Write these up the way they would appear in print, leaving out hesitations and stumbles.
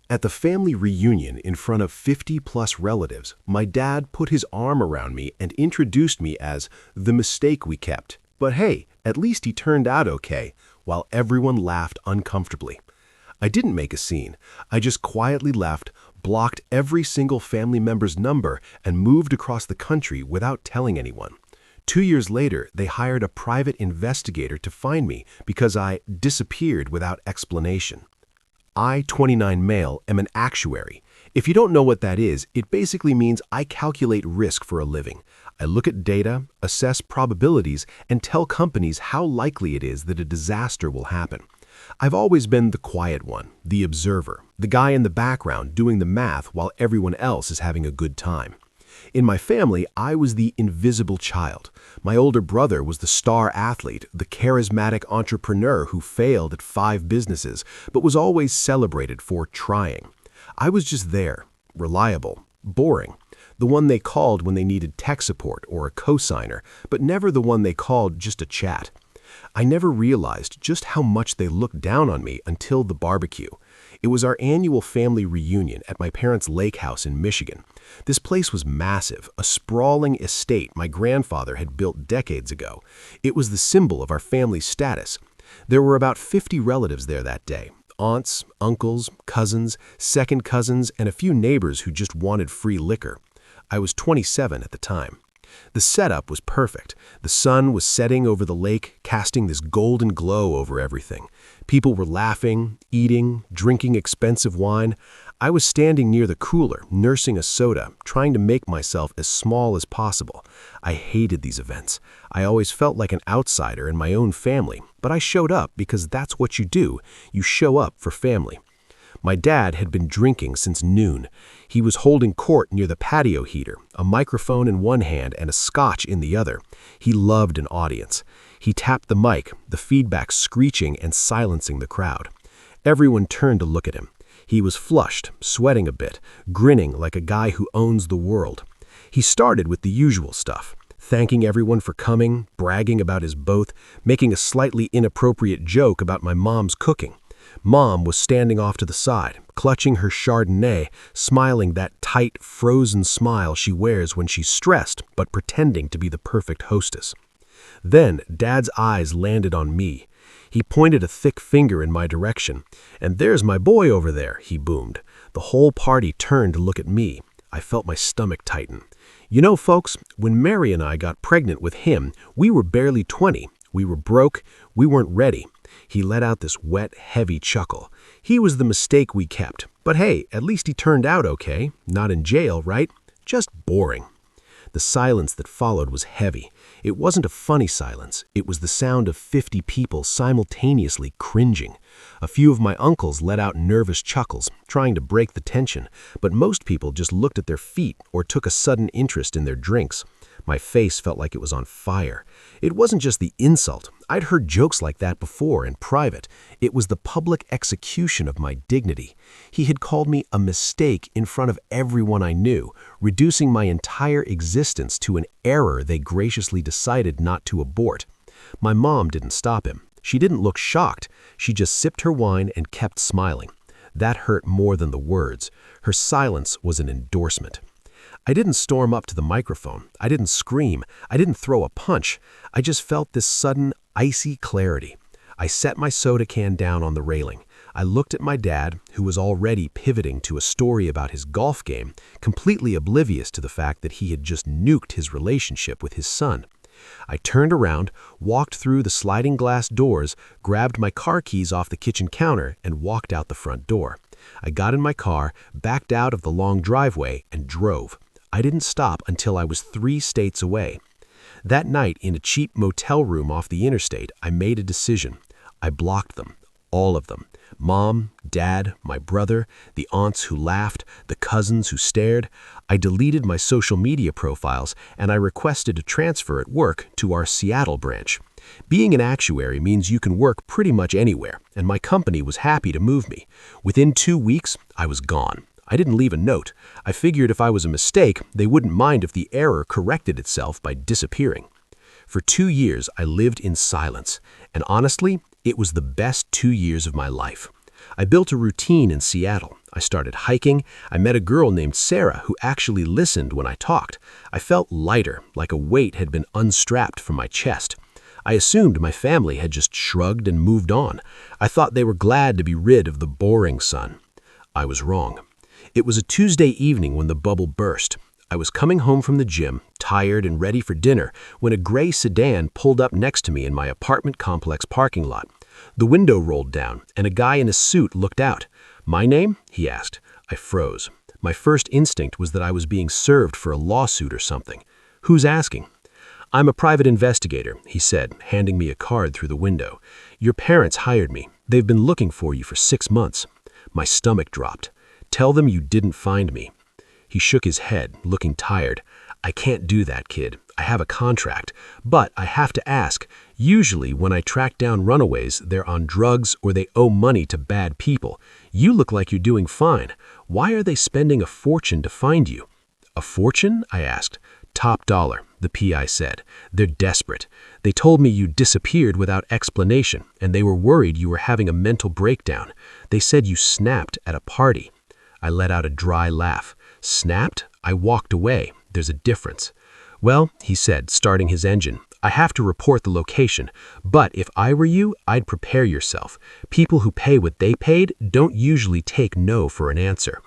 At the family reunion in front of 50-plus relatives, my dad put his arm around me and introduced me as the mistake we kept. But hey, at least he turned out okay, while everyone laughed uncomfortably. I didn't make a scene. I just quietly left, blocked every single family member's number, and moved across the country without telling anyone. 2 years later, they hired a private investigator to find me because I disappeared without explanation. I, 29 male, am an actuary. If you don't know what that is, it basically means I calculate risk for a living. I look at data, assess probabilities, and tell companies how likely it is that a disaster will happen. I've always been the quiet one, the observer, the guy in the background doing the math while everyone else is having a good time. In my family, I was the invisible child. My older brother was the star athlete, the charismatic entrepreneur who failed at 5 businesses, but was always celebrated for trying. I was just there, reliable, boring, the one they called when they needed tech support or a cosigner, but never the one they called just to chat. I never realized just how much they looked down on me until the barbecue. It was our annual family reunion at my parents' lake house in Michigan. This place was massive, a sprawling estate my grandfather had built decades ago. It was the symbol of our family's status. There were about 50 relatives there that day. Aunts, uncles, cousins, second cousins, and a few neighbors who just wanted free liquor. I was 27 at the time. The setup was perfect. The sun was setting over the lake, casting this golden glow over everything. People were laughing, eating, drinking expensive wine. I was standing near the cooler, nursing a soda, trying to make myself as small as possible. I hated these events. I always felt like an outsider in my own family, but I showed up because that's what you do. You show up for family. My dad had been drinking since noon. He was holding court near the patio heater, a microphone in one hand and a scotch in the other. He loved an audience. He tapped the mic, the feedback screeching and silencing the crowd. Everyone turned to look at him. He was flushed, sweating a bit, grinning like a guy who owns the world. He started with the usual stuff, thanking everyone for coming, bragging about his boat, making a slightly inappropriate joke about my mom's cooking. Mom was standing off to the side, clutching her Chardonnay, smiling that tight, frozen smile she wears when she's stressed, but pretending to be the perfect hostess. Then Dad's eyes landed on me. He pointed a thick finger in my direction. "And there's my boy over there," he boomed. The whole party turned to look at me. I felt my stomach tighten. "You know, folks, when Mary and I got pregnant with him, we were barely 20. We were broke. We weren't ready." He let out this wet, heavy chuckle. "He was the mistake we kept. But hey, at least he turned out okay. Not in jail, right? Just boring." The silence that followed was heavy. It wasn't a funny silence. It was the sound of 50 people simultaneously cringing. A few of my uncles let out nervous chuckles, trying to break the tension, but most people just looked at their feet or took a sudden interest in their drinks. My face felt like it was on fire. It wasn't just the insult. I'd heard jokes like that before in private. It was the public execution of my dignity. He had called me a mistake in front of everyone I knew, reducing my entire existence to an error they graciously decided not to abort. My mom didn't stop him. She didn't look shocked. She just sipped her wine and kept smiling. That hurt more than the words. Her silence was an endorsement. I didn't storm up to the microphone. I didn't scream. I didn't throw a punch. I just felt this sudden, icy clarity. I set my soda can down on the railing. I looked at my dad, who was already pivoting to a story about his golf game, completely oblivious to the fact that he had just nuked his relationship with his son. I turned around, walked through the sliding glass doors, grabbed my car keys off the kitchen counter, and walked out the front door. I got in my car, backed out of the long driveway, and drove. I didn't stop until I was 3 states away. That night, in a cheap motel room off the interstate, I made a decision. I blocked them, all of them. Mom, Dad, my brother, the aunts who laughed, the cousins who stared. I deleted my social media profiles, and I requested a transfer at work to our Seattle branch. Being an actuary means you can work pretty much anywhere, and my company was happy to move me. Within 2 weeks, I was gone. I didn't leave a note. I figured if I was a mistake, they wouldn't mind if the error corrected itself by disappearing. For 2 years, I lived in silence, and honestly, it was the best 2 years of my life. I built a routine in Seattle. I started hiking. I met a girl named Sarah who actually listened when I talked. I felt lighter, like a weight had been unstrapped from my chest. I assumed my family had just shrugged and moved on. I thought they were glad to be rid of the boring son. I was wrong. It was a Tuesday evening when the bubble burst. I was coming home from the gym, tired and ready for dinner, when a gray sedan pulled up next to me in my apartment complex parking lot. The window rolled down, and a guy in a suit looked out. "My name?" he asked. I froze. My first instinct was that I was being served for a lawsuit or something. "Who's asking?" "I'm a private investigator," he said, handing me a card through the window. "Your parents hired me. They've been looking for you for 6 months." My stomach dropped. "Tell them you didn't find me." He shook his head, looking tired. "I can't do that, kid. I have a contract. But I have to ask. Usually when I track down runaways, they're on drugs or they owe money to bad people. You look like you're doing fine. Why are they spending a fortune to find you?" "A fortune?" I asked. "Top dollar," the PI said. "They're desperate. They told me you disappeared without explanation, and they were worried you were having a mental breakdown. They said you snapped at a party." I let out a dry laugh. "Snapped?" I walked away. "There's a difference." "Well," he said, starting his engine, "I have to report the location, but if I were you, I'd prepare yourself. People who pay what they paid don't usually take no for an answer."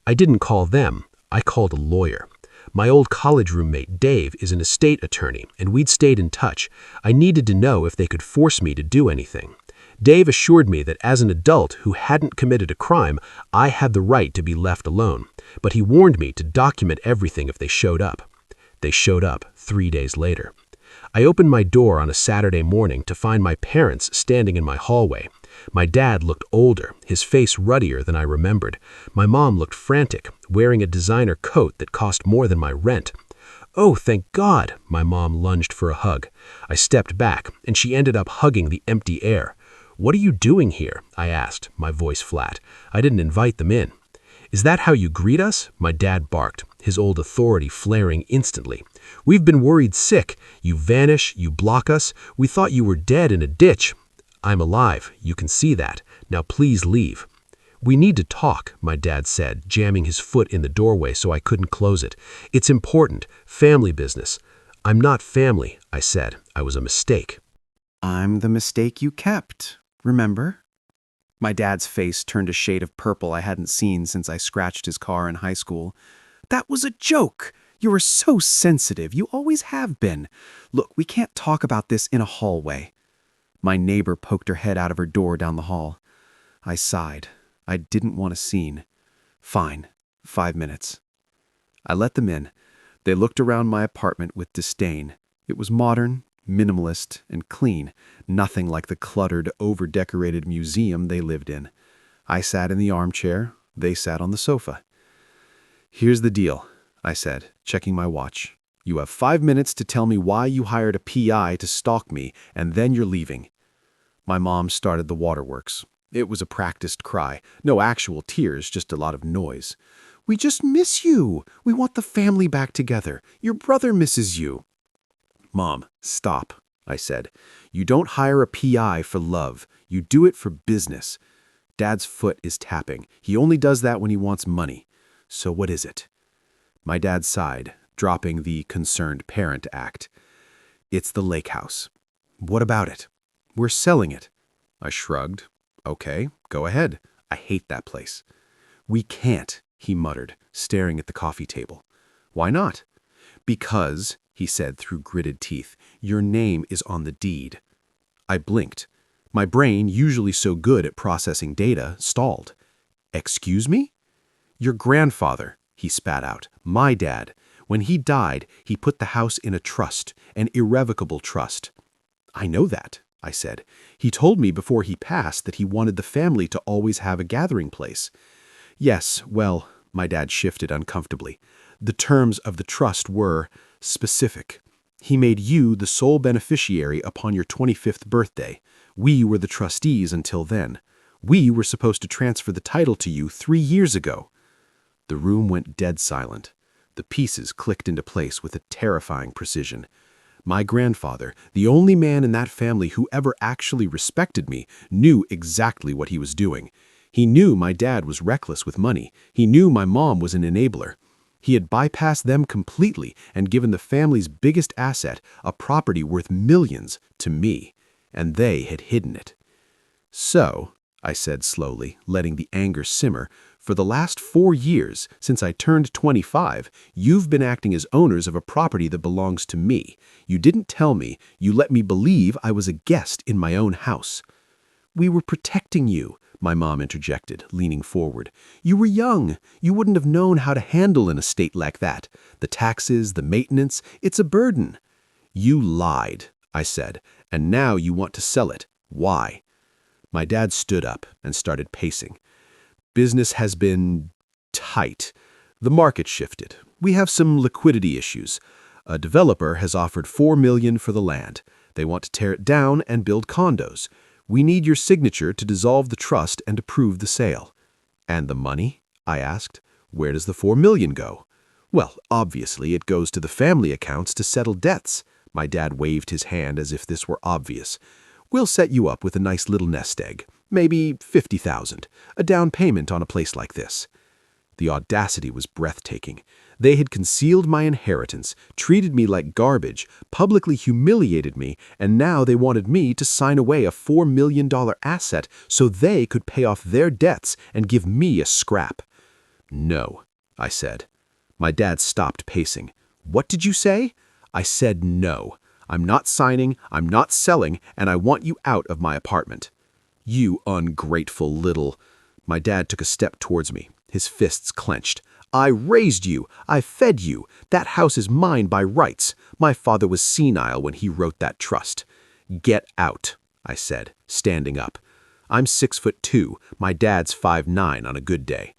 I didn't call them. I called a lawyer. My old college roommate, Dave, is an estate attorney, and we'd stayed in touch. I needed to know if they could force me to do anything. Dave assured me that as an adult who hadn't committed a crime, I had the right to be left alone, but he warned me to document everything if they showed up. They showed up 3 days later. I opened my door on a Saturday morning to find my parents standing in my hallway. My dad looked older, his face ruddier than I remembered. My mom looked frantic, wearing a designer coat that cost more than my rent. "Oh, thank God!" My mom lunged for a hug. I stepped back, and she ended up hugging the empty air. "What are you doing here?" I asked, my voice flat. I didn't invite them in. "Is that how you greet us?" My dad barked, his old authority flaring instantly. "We've been worried sick. You vanish, you block us. We thought you were dead in a ditch." "I'm alive. You can see that. Now please leave." "We need to talk," my dad said, jamming his foot in the doorway so I couldn't close it. "It's important. Family business." "I'm not family," I said. "I was a mistake." "I'm the mistake you kept, remember?" My dad's face turned a shade of purple I hadn't seen since I scratched his car in high school. "That was a joke. You were so sensitive. You always have been. Look, we can't talk about this in a hallway." My neighbor poked her head out of her door down the hall. I sighed. I didn't want a scene. "Fine. 5 minutes." I let them in. They looked around my apartment with disdain. It was modern, minimalist, and clean, nothing like the cluttered, over-decorated museum they lived in. I sat in the armchair. They sat on the sofa. "Here's the deal," I said, checking my watch. "You have 5 minutes to tell me why you hired a PI to stalk me, and then you're leaving." My mom started the waterworks. It was a practiced cry. No actual tears, just a lot of noise. "We just miss you. We want the family back together. Your brother misses you." "Mom, stop," I said. "You don't hire a PI for love. You do it for business. Dad's foot is tapping. He only does that when he wants money. So what is it?" My dad sighed, dropping the concerned parent act. "It's the lake house." "What about it?" "We're selling it." I shrugged. "Okay, go ahead. I hate that place." "We can't," he muttered, staring at the coffee table. "Why not?" "Because," he said through gritted teeth, "your name is on the deed." I blinked. My brain, usually so good at processing data, stalled. "Excuse me?" "Your grandfather," he spat out, "my dad. When he died, he put the house in a trust, an irrevocable trust." "I know that," I said. "He told me before he passed that he wanted the family to always have a gathering place." "Yes, well," my dad shifted uncomfortably. "The terms of the trust were specific. He made you the sole beneficiary upon your 25th birthday. We were the trustees until then. We were supposed to transfer the title to you 3 years ago." The room went dead silent. The pieces clicked into place with a terrifying precision. My grandfather, the only man in that family who ever actually respected me, knew exactly what he was doing. He knew my dad was reckless with money. He knew my mom was an enabler. He had bypassed them completely and given the family's biggest asset, a property worth millions, to me, and they had hidden it. So, I said slowly, letting the anger simmer, for the last 4 years, since I turned 25, you've been acting as owners of a property that belongs to me. You didn't tell me. You let me believe I was a guest in my own house. We were protecting you, my mom interjected, leaning forward. You were young. You wouldn't have known how to handle an estate like that. The taxes, the maintenance, it's a burden. You lied, I said, and now you want to sell it. Why? My dad stood up and started pacing. Business has been tight. The market shifted. We have some liquidity issues. A developer has offered $4 million for the land. They want to tear it down and build condos. We need your signature to dissolve the trust and approve the sale. And the money? I asked. Where does the $4 million go? Well, obviously it goes to the family accounts to settle debts. My dad waved his hand as if this were obvious. We'll set you up with a nice little nest egg. Maybe $50,000. A down payment on a place like this. The audacity was breathtaking. They had concealed my inheritance, treated me like garbage, publicly humiliated me, and now they wanted me to sign away a $4 million asset so they could pay off their debts and give me a scrap. No, I said. My dad stopped pacing. What did you say? I said no. I'm not signing, I'm not selling, and I want you out of my apartment. You ungrateful little... My dad took a step towards me, his fists clenched. I raised you. I fed you. That house is mine by rights. My father was senile when he wrote that trust. Get out, I said, standing up. I'm 6'2". My dad's 5'9" on a good day.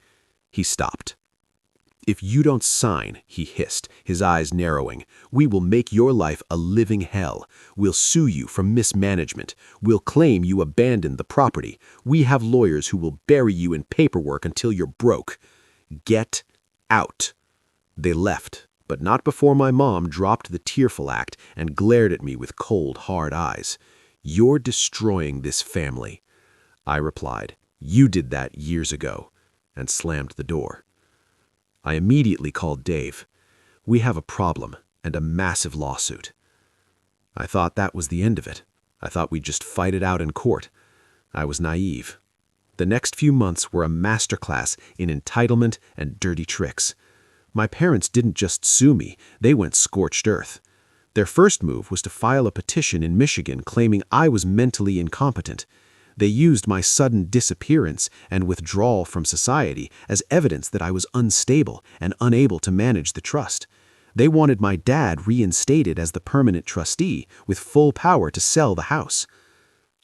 He stopped. If you don't sign, he hissed, his eyes narrowing, we will make your life a living hell. We'll sue you for mismanagement. We'll claim you abandoned the property. We have lawyers who will bury you in paperwork until you're broke. Get out. They left, but not before my mom dropped the tearful act and glared at me with cold, hard eyes. You're destroying this family. I replied, you did that years ago, and slammed the door. I immediately called Dave. We have a problem and a massive lawsuit. I thought that was the end of it. I thought we'd just fight it out in court. I was naive. The next few months were a masterclass in entitlement and dirty tricks. My parents didn't just sue me, they went scorched earth. Their first move was to file a petition in Michigan claiming I was mentally incompetent. They used my sudden disappearance and withdrawal from society as evidence that I was unstable and unable to manage the trust. They wanted my dad reinstated as the permanent trustee with full power to sell the house.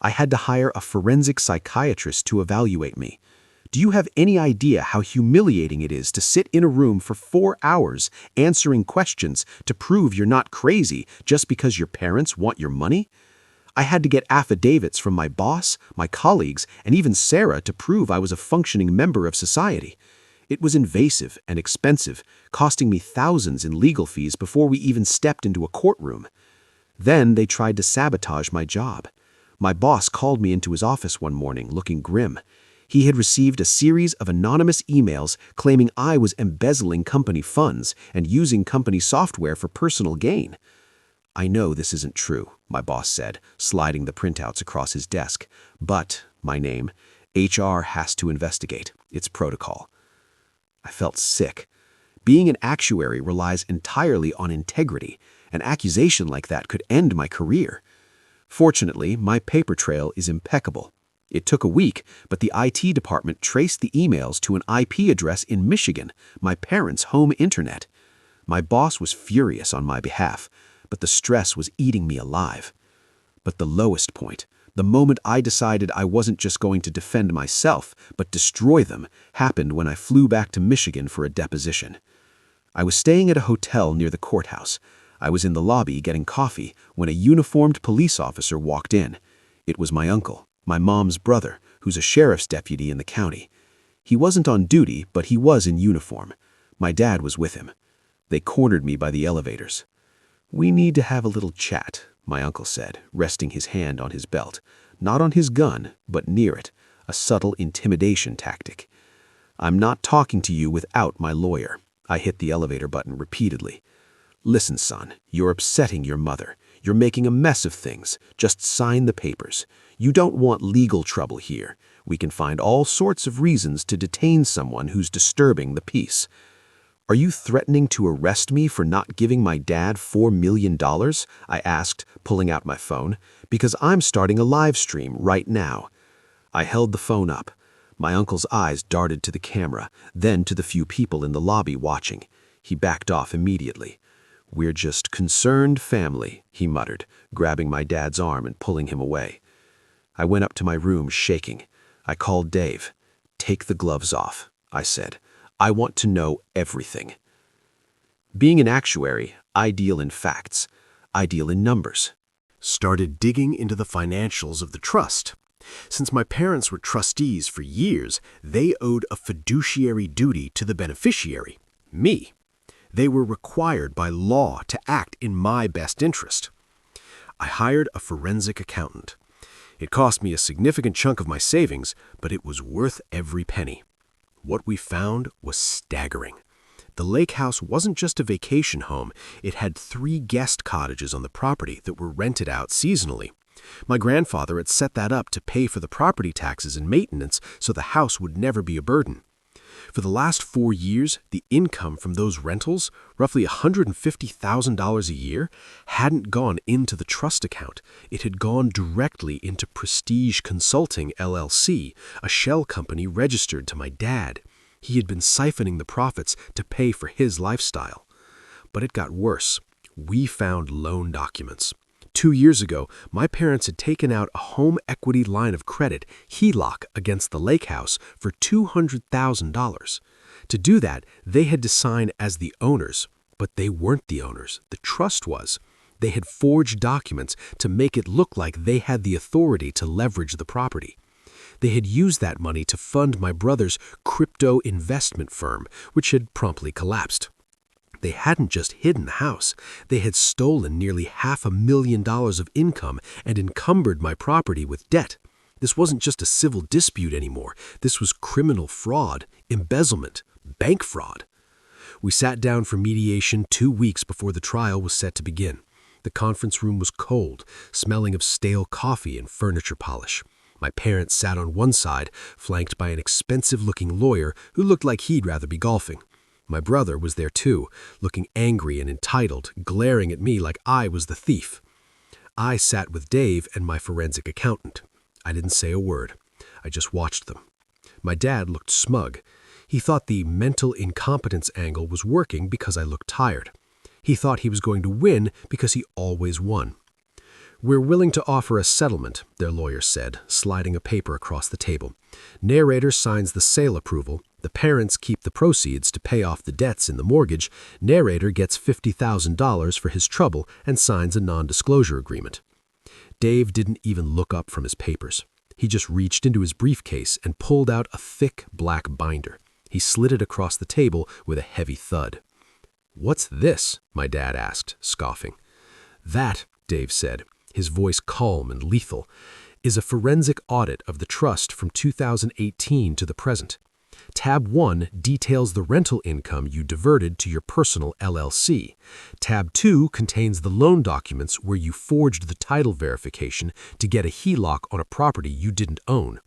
I had to hire a forensic psychiatrist to evaluate me. Do you have any idea how humiliating it is to sit in a room for 4 hours answering questions to prove you're not crazy just because your parents want your money? I had to get affidavits from my boss, my colleagues, and even Sarah to prove I was a functioning member of society. It was invasive and expensive, costing me thousands in legal fees before we even stepped into a courtroom. Then they tried to sabotage my job. My boss called me into his office one morning, looking grim. He had received a series of anonymous emails claiming I was embezzling company funds and using company software for personal gain. I know this isn't true, my boss said, sliding the printouts across his desk. But, my name, HR has to investigate. It's protocol. I felt sick. Being an actuary relies entirely on integrity. An accusation like that could end my career. Fortunately, my paper trail is impeccable. It took a week, but the IT department traced the emails to an IP address in Michigan, my parents' home internet. My boss was furious on my behalf, but the stress was eating me alive. But the lowest point, the moment I decided I wasn't just going to defend myself, but destroy them, happened when I flew back to Michigan for a deposition. I was staying at a hotel near the courthouse. I was in the lobby getting coffee when a uniformed police officer walked in. It was my uncle, my mom's brother, who's a sheriff's deputy in the county. He wasn't on duty, but he was in uniform. My dad was with him. They cornered me by the elevators. We need to have a little chat, my uncle said, resting his hand on his belt. Not on his gun, but near it. a subtle intimidation tactic. "I'm not talking to you without my lawyer." I hit the elevator button repeatedly. "Listen, son, you're upsetting your mother. You're making a mess of things. Just sign the papers. You don't want legal trouble here. We can find all sorts of reasons to detain someone who's disturbing the peace." "Are you threatening to arrest me for not giving my dad $4 million?" I asked, pulling out my phone, "because I'm starting a live stream right now." I held the phone up. My uncle's eyes darted to the camera, then to the few people in the lobby watching. He backed off immediately. "We're just concerned family," he muttered, grabbing my dad's arm and pulling him away. I went up to my room shaking. I called Dave. "Take the gloves off," I said. "I want to know everything." Being an actuary, I deal in facts. I deal in numbers. Started digging into the financials of the trust. Since my parents were trustees for years, they owed a fiduciary duty to the beneficiary, me. They were required by law to act in my best interest. I hired a forensic accountant. It cost me a significant chunk of my savings, but it was worth every penny. What we found was staggering. The lake house wasn't just a vacation home, it had 3 guest cottages on the property that were rented out seasonally. My grandfather had set that up to pay for the property taxes and maintenance so the house would never be a burden. For the last 4 years, the income from those rentals, roughly $150,000 a year, hadn't gone into the trust account. It had gone directly into Prestige Consulting, LLC, a shell company registered to my dad. He had been siphoning the profits to pay for his lifestyle. But it got worse. We found loan documents. 2 years ago, my parents had taken out a home equity line of credit, HELOC, against the lake house for $200,000. To do that, they had to sign as the owners, but they weren't the owners. The trust was. They had forged documents to make it look like they had the authority to leverage the property. They had used that money to fund my brother's crypto investment firm, which had promptly collapsed. They hadn't just hidden the house. They had stolen nearly $500,000 of income and encumbered my property with debt. This wasn't just a civil dispute anymore. This was criminal fraud, embezzlement, bank fraud. We sat down for mediation 2 weeks before the trial was set to begin. The conference room was cold, smelling of stale coffee and furniture polish. My parents sat on one side, flanked by an expensive-looking lawyer who looked like he'd rather be golfing. My brother was there too, looking angry and entitled, glaring at me like I was the thief. I sat with Dave and my forensic accountant. I didn't say a word. I just watched them. My dad looked smug. He thought the mental incompetence angle was working because I looked tired. He thought he was going to win because he always won. "We're willing to offer a settlement," their lawyer said, sliding a paper across the table. "Narrator signs the sale approval. The parents keep the proceeds to pay off the debts in the mortgage. Narrator gets $50,000 for his trouble and signs a non-disclosure agreement." Dave didn't even look up from his papers. He just reached into his briefcase and pulled out a thick black binder. He slid it across the table with a heavy thud. "What's this?" my dad asked, scoffing. "That," Dave said, his voice calm and lethal, "is a forensic audit of the trust from 2018 to the present. Tab 1 details the rental income you diverted to your personal LLC. Tab 2 contains the loan documents where you forged the title verification to get a HELOC on a property you didn't own.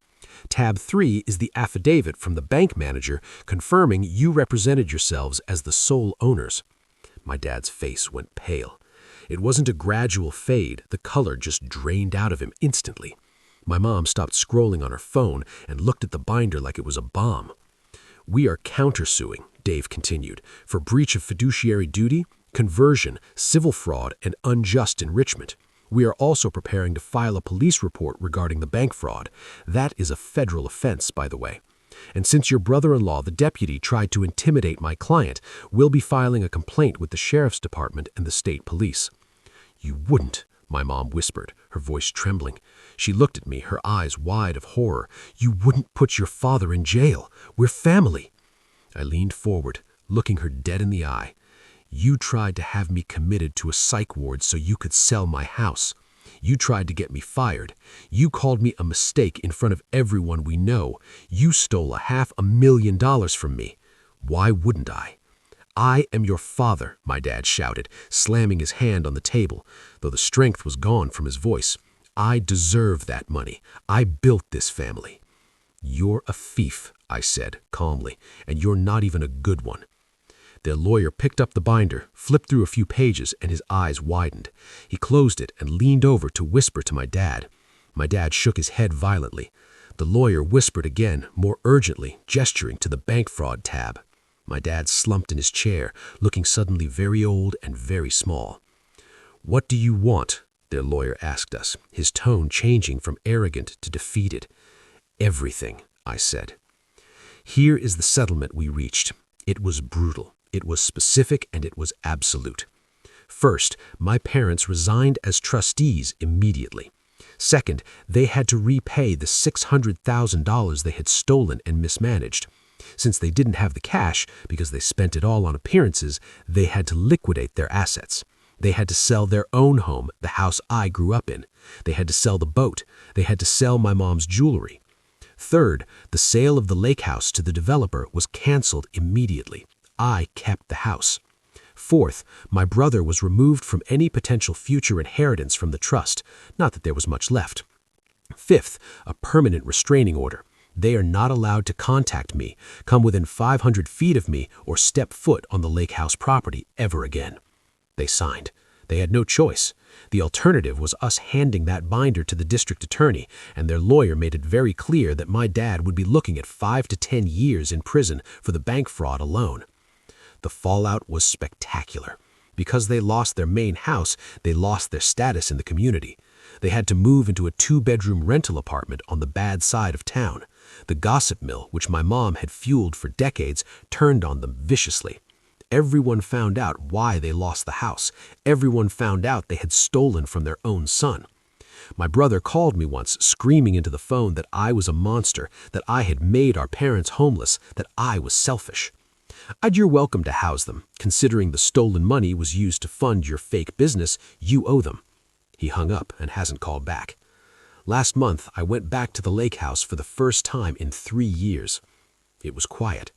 Tab 3 is the affidavit from the bank manager confirming you represented yourselves as the sole owners." My dad's face went pale. It wasn't a gradual fade, the color just drained out of him instantly. My mom stopped scrolling on her phone and looked at the binder like it was a bomb. "We are countersuing," Dave continued, "for breach of fiduciary duty, conversion, civil fraud, and unjust enrichment. We are also preparing to file a police report regarding the bank fraud. That is a federal offense, by the way. And since your brother-in-law, the deputy, tried to intimidate my client, we'll be filing a complaint with the sheriff's department and the state police." "You wouldn't," my mom whispered, her voice trembling. She looked at me, her eyes wide of horror. "You wouldn't put your father in jail. We're family." I leaned forward, looking her dead in the eye. "You tried to have me committed to a psych ward so you could sell my house. You tried to get me fired. You called me a mistake in front of everyone we know. You stole $500,000 from me. Why wouldn't I? I am your father, my dad shouted, slamming his hand on the table, though the strength was gone from his voice. I deserve that money. I built this family. You're a thief, I said calmly, and you're not even a good one. Their lawyer picked up the binder, flipped through a few pages, and his eyes widened. He closed it and leaned over to whisper to my dad. My dad shook his head violently. The lawyer whispered again, more urgently, gesturing to the bank fraud tab. My dad slumped in his chair, looking suddenly very old and very small. What do you want? Their lawyer asked us, his tone changing from arrogant to defeated. Everything, I said. Here is the settlement we reached. It was brutal. It was specific and it was absolute. First, my parents resigned as trustees immediately. Second, they had to repay the $600,000 they had stolen and mismanaged. Since they didn't have the cash, because they spent it all on appearances, they had to liquidate their assets. They had to sell their own home, the house I grew up in. They had to sell the boat. They had to sell my mom's jewelry. Third, the sale of the lake house to the developer was canceled immediately. I kept the house. Fourth, my brother was removed from any potential future inheritance from the trust, not that there was much left. Fifth, a permanent restraining order. They are not allowed to contact me, come within 500 feet of me, or step foot on the lake house property ever again. They signed. They had no choice. The alternative was us handing that binder to the district attorney, and their lawyer made it very clear that my dad would be looking at 5 to 10 years in prison for the bank fraud alone. The fallout was spectacular. Because they lost their main house, they lost their status in the community. They had to move into a 2-bedroom rental apartment on the bad side of town. The gossip mill, which my mom had fueled for decades, turned on them viciously. Everyone found out why they lost the house. Everyone found out they had stolen from their own son. My brother called me once, screaming into the phone that I was a monster, that I had made our parents homeless, that I was selfish. You're welcome to house them. Considering the stolen money was used to fund your fake business, you owe them. He hung up and hasn't called back. Last month, I went back to the lake house for the first time in 3 years. It was quiet.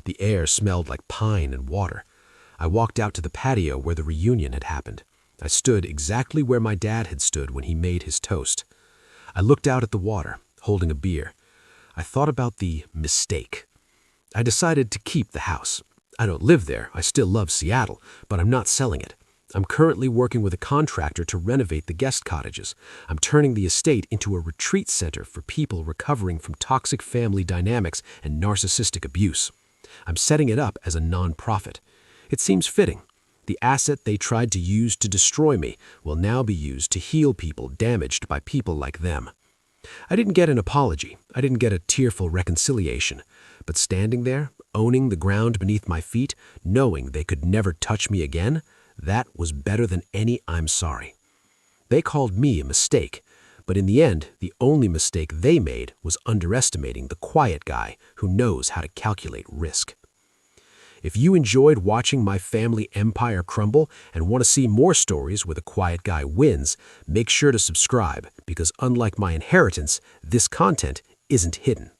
The air smelled like pine and water. I walked out to the patio where the reunion had happened. I stood exactly where my dad had stood when he made his toast. I looked out at the water, holding a beer. I thought about the mistake. I decided to keep the house. I don't live there. I still love Seattle, but I'm not selling it. I'm currently working with a contractor to renovate the guest cottages. I'm turning the estate into a retreat center for people recovering from toxic family dynamics and narcissistic abuse. I'm setting it up as a nonprofit. It seems fitting. The asset they tried to use to destroy me will now be used to heal people damaged by people like them. I didn't get an apology. I didn't get a tearful reconciliation. But standing there, owning the ground beneath my feet, knowing they could never touch me again, that was better than any "I'm sorry." They called me a mistake, but in the end, the only mistake they made was underestimating the quiet guy who knows how to calculate risk. If you enjoyed watching my family empire crumble and want to see more stories where the quiet guy wins, make sure to subscribe because unlike my inheritance, this content isn't hidden.